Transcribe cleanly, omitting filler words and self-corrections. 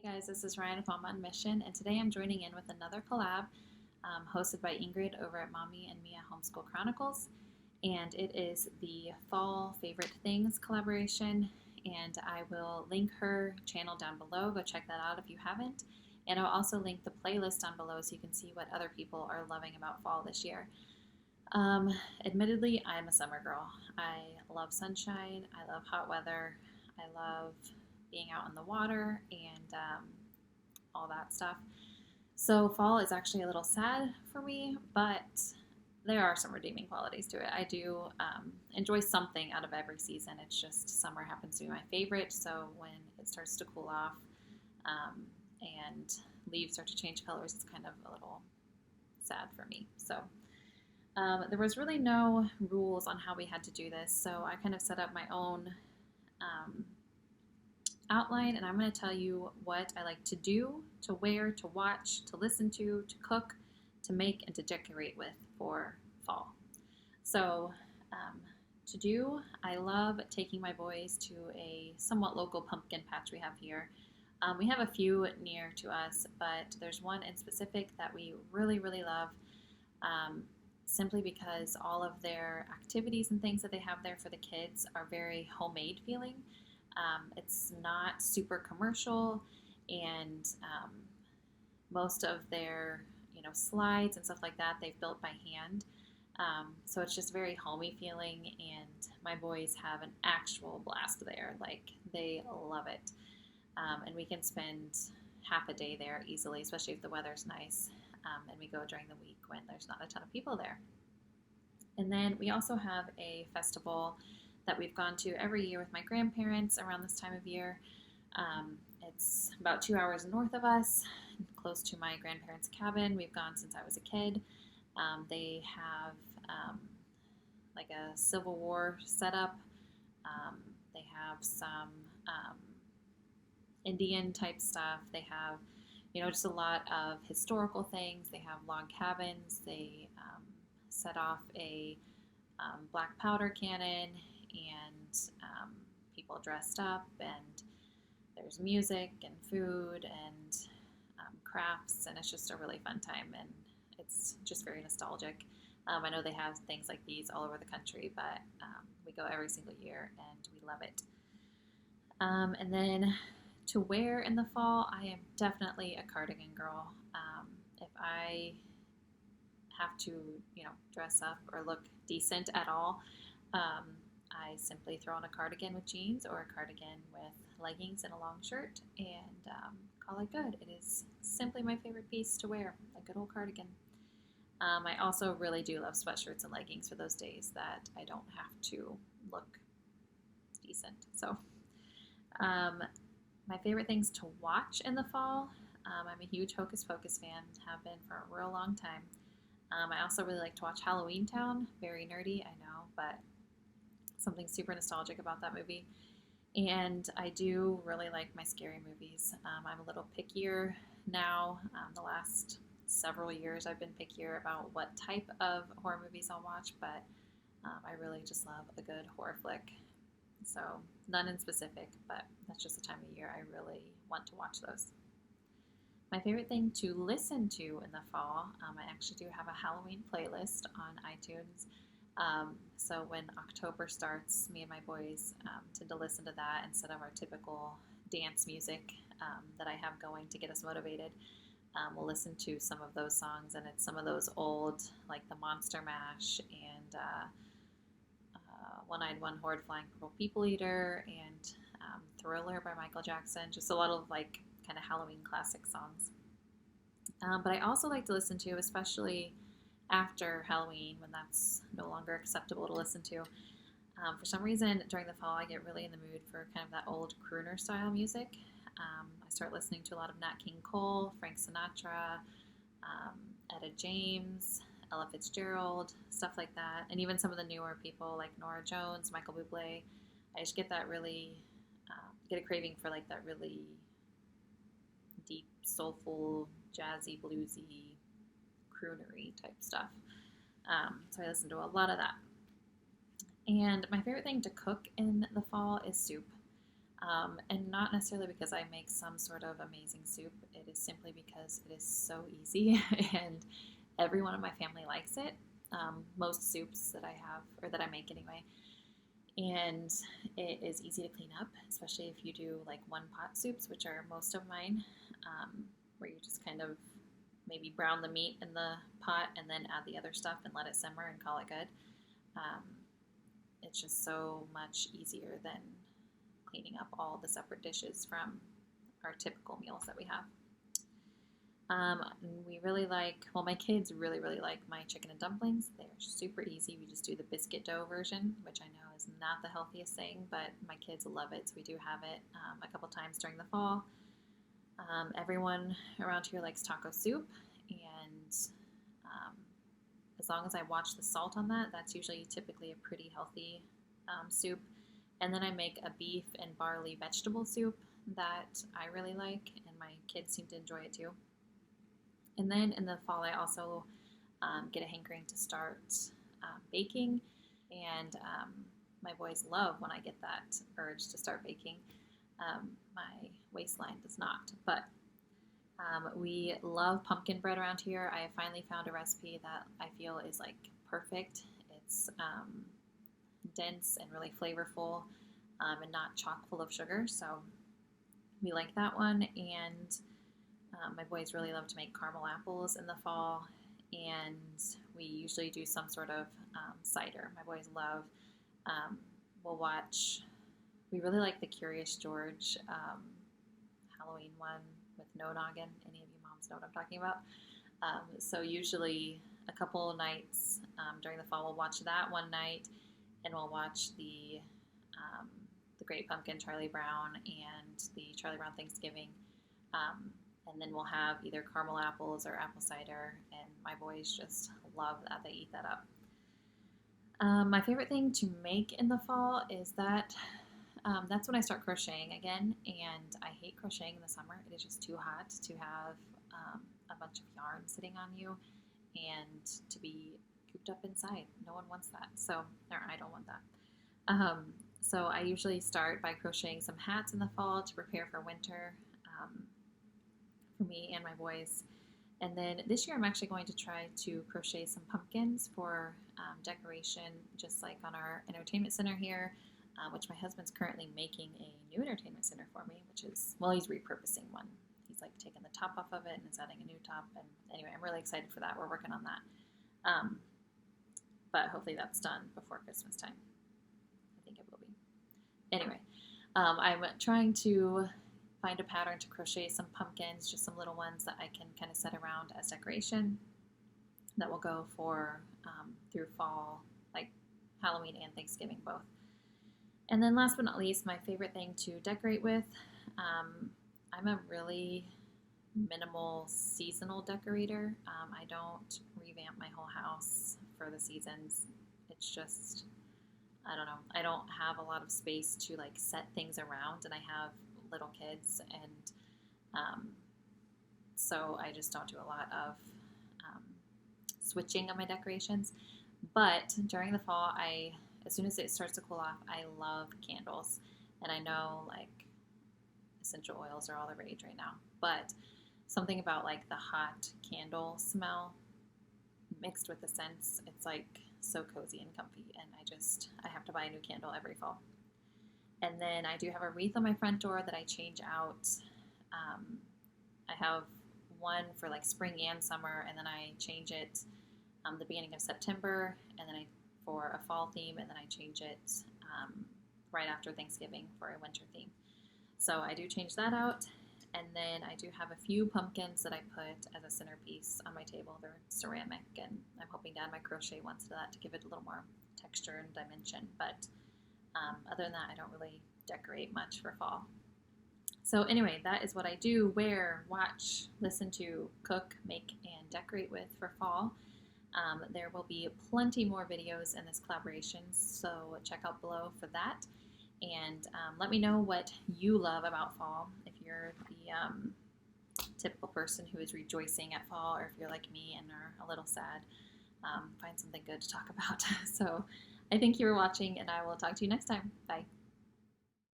Hey guys, this is Ryan of Mama on Mission, and today I'm joining in with another collab hosted by Ingrid over at Mommy and Mia Homeschool Chronicles. And it is the Fall Favorite Things collaboration, and I will link her channel down below. Go check that out if you haven't. And I'll also link the playlist down below so you can see what other people are loving about fall this year. Admittedly, I'm a summer girl. I love sunshine, I love hot weather, I love being out in the water and all that stuff. So fall is actually a little sad for me, but there are some redeeming qualities to it. I do enjoy something out of every season. It's just summer happens to be my favorite. So when it starts to cool off and leaves start to change colors, it's kind of a little sad for me. So there was really no rules on how we had to do this. So I kind of set up my own outline, and I'm going to tell you what I like to do, to wear, to watch, to listen to cook, to make, and to decorate with for fall. So to do, I love taking my boys to a somewhat local pumpkin patch we have here. We have a few near to us, but there's one in specific that we really, really love, simply because all of their activities and things that they have there for the kids are very homemade feeling. It's not super commercial, and most of their slides and stuff like that they've built by hand. So it's just very homey feeling, and my boys have an actual blast there. Like, they love it. And we can spend half a day there easily, especially if the weather's nice. And we go during the week when there's not a ton of people there. And then we also have a festival that we've gone to every year with my grandparents around this time of year. It's about 2 hours north of us, close to my grandparents' cabin. We've gone since I was a kid. They have like a Civil War setup. They have some Indian type stuff. They have, just a lot of historical things. They have log cabins. They set off a black powder cannon, and people dressed up, and there's music and food and crafts, and it's just a really fun time, and it's just very nostalgic. I know they have things like these all over the country, but we go every single year, and we love it. And then to wear in the fall, I am definitely a cardigan girl. If I have to, dress up or look decent at all, I simply throw on a cardigan with jeans or a cardigan with leggings and a long shirt, and call it good. It is simply my favorite piece to wear, a good old cardigan. I also really do love sweatshirts and leggings for those days that I don't have to look decent. So my favorite things to watch in the fall, I'm a huge Hocus Pocus fan, have been for a real long time. I also really like to watch Halloween Town. Very nerdy, I know, but something super nostalgic about that movie. And I do really like my scary movies. I'm a little pickier now. The last several years I've been pickier about what type of horror movies I'll watch, but I really just love a good horror flick. So none in specific, but that's just the time of year I really want to watch those. My favorite thing to listen to in the fall, I actually do have a Halloween playlist on iTunes. So when October starts, me and my boys tend to listen to that instead of our typical dance music that I have going to get us motivated. We'll listen to some of those songs, and it's some of those old, like the Monster Mash and One-Eyed One Horde Flying Purple People Eater and Thriller by Michael Jackson. Just a lot of like kind of Halloween classic songs. But I also like to listen to, especially after Halloween when that's no longer acceptable to listen to. For some reason, during the fall, I get really in the mood for kind of that old crooner style music. I start listening to a lot of Nat King Cole, Frank Sinatra, Etta James, Ella Fitzgerald, stuff like that. And even some of the newer people like Norah Jones, Michael Bublé. I just get that really, get a craving for like that really deep, soulful, jazzy, bluesy, croonery type stuff. So I listen to a lot of that. And my favorite thing to cook in the fall is soup. And not necessarily because I make some sort of amazing soup. It is simply because it is so easy and everyone in my family likes it. Most soups that I have, or that I make anyway. And it is easy to clean up, especially if you do like one pot soups, which are most of mine, where you just kind of maybe brown the meat in the pot and then add the other stuff and let it simmer and call it good. Um, it's just so much easier than cleaning up all the separate dishes from our typical meals that we have. We really like, well, my kids really, really like my chicken and dumplings. They're super easy. We just do the biscuit dough version, which I know is not the healthiest thing, but my kids love it, so we do have it a couple times during the fall. Everyone around here likes taco soup, and as long as I watch the salt on that, that's usually typically a pretty healthy soup. And then I make a beef and barley vegetable soup that I really like, and my kids seem to enjoy it too. And then in the fall, I also get a hankering to start baking, and my boys love when I get that urge to start baking. My waistline does not, but we love pumpkin bread around here. I have finally found a recipe that I feel is like perfect. It's dense and really flavorful, and not chock full of sugar, so we like that one. And my boys really love to make caramel apples in the fall, and we usually do some sort of cider. My boys love, we'll watch, we really like the Curious George Halloween one with no noggin. Any of you moms know what I'm talking about? So usually a couple nights during the fall, we'll watch that one night, and we'll watch the Great Pumpkin, Charlie Brown, and the Charlie Brown Thanksgiving. And then we'll have either caramel apples or apple cider, and my boys just love that. They eat that up. My favorite thing to make in the fall is that that's when I start crocheting again, and I hate crocheting in the summer. It is just too hot to have a bunch of yarn sitting on you and to be cooped up inside. No one wants that, or I don't want that. So I usually start by crocheting some hats in the fall to prepare for winter. For me and my boys. And then this year I'm actually going to try to crochet some pumpkins for decoration, just like on our entertainment center here, which my husband's currently making a new entertainment center for me, which is, well, he's repurposing one. He's like taking the top off of it and is adding a new top. And anyway, I'm really excited for that. We're working on that. But hopefully that's done before Christmas time. I think it will be. Anyway, I'm trying to find a pattern to crochet some pumpkins, just some little ones that I can kind of set around as decoration that will go for through fall, like Halloween and Thanksgiving both. And then last but not least, my favorite thing to decorate with, I'm a really minimal seasonal decorator. I don't revamp my whole house for the seasons. It's just, I don't know, I don't have a lot of space to like set things around, and I have little kids, and so I just don't do a lot of switching of my decorations. But during the fall, as soon as it starts to cool off, I love candles, and I know like essential oils are all the rage right now, but something about like the hot candle smell mixed with the scents, it's like so cozy and comfy, and I have to buy a new candle every fall. And then I do have a wreath on my front door that I change out. I have one for like spring and summer, and then I change it the beginning of September, and then for a fall theme, and then I change it right after Thanksgiving for a winter theme. So I do change that out, and then I do have a few pumpkins that I put as a centerpiece on my table. They're ceramic, and I'm hoping to add my crochet ones to that to give it a little more texture and dimension, but other than that, I don't really decorate much for fall. So anyway, that is what I do, wear, watch, listen to, cook, make, and decorate with for fall. There will be plenty more videos in this collaboration, so check out below for that. And let me know what you love about fall. If you're the typical person who is rejoicing at fall, or if you're like me and are a little sad, find something good to talk about. So I thank you for watching, and I will talk to you next time. Bye.